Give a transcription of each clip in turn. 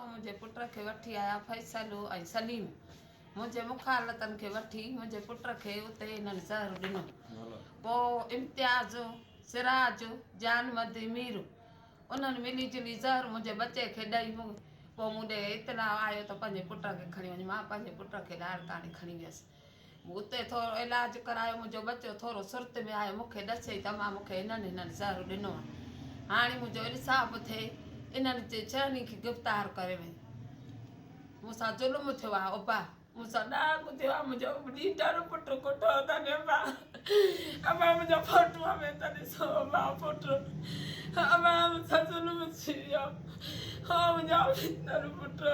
मुंहिंजे पुट खे वठी आया फैसल ऐं सलीम मुंहिंजे मुखालतनि खे वठी मुंहिंजे पुट खे उते हिननि ज़हर ॾिनो पोइ इम्तियाज़ सिराज जानमद मीर उन्हनि मिली जुली ज़हर मुंहिंजे बचे खे ॾेई पोइ मूं ॾे इतला आयो त पंहिंजे पुट खे खणी वञ मां पंहिंजे पुट खे लाड़काणे खणी वियसि उते थोरो इलाज करायो मुंहिंजो बचो थोरो सुर्त में आयो मूंखे ॾसई त मां मूंखे हिननि ज़हर ॾिनो आहे हाणे मुंहिंजो इंसाफ़ थिए इन्हनि जे छहनि खे गिरफ़्तार करे वई मूंसां ज़ुल्म थियो आहे उबा मूंसां ॾाढो थियो आहे मुंहिंजो लीडर पुटु कुटो अथनि अबा मुंहिंजो फोटूअ में त ॾिसो अबा पुटु अबा मूंसां ज़ुल्म थी वियो हो मुंहिंजो लीडर पुटु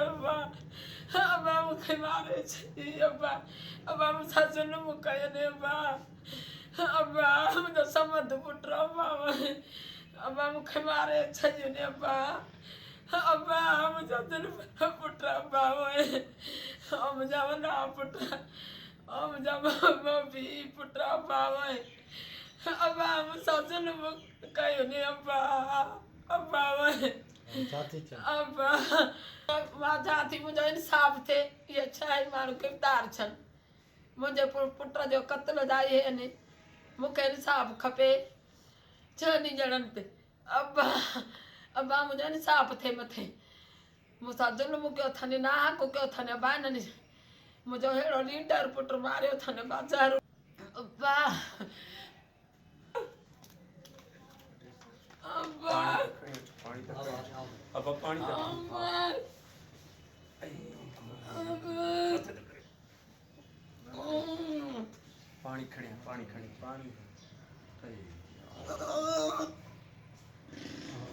अबा मूंखे मारे छॾी अबा मूंसां ज़ुल्म कयनि अबा मुंहिंजो समद पुटु अबा मूंखे मारे छॾियो अबा मुंहिंजो दिलि पुटु अबा मुंहिंजा वॾा पुट मुंहिंजा बि पुट अबा अबा मूंसां ज़ुल्म कयो ने अबा अबा अबा मां चवां थी मुंहिंजो इंसाफ़ थिए इहे छह माण्हू गिरफ़्तार थियनि मुंहिंजे पुट जो क़त्ल जा इहे आहिनि मूंखे इंसाफ़ खपे छहनि ॼणनि ते अबा अबा मुंहिंजो इंसाफ़ थिए मथे मूंसां ज़ुल्म कयो अथनि नाहक कयो अथनि अबा हिननि मुंहिंजो अहिड़ो लीडर पुटु मारियो अथनि अबा ज़हर अबा अबा अब पानी पानी खड़े पानी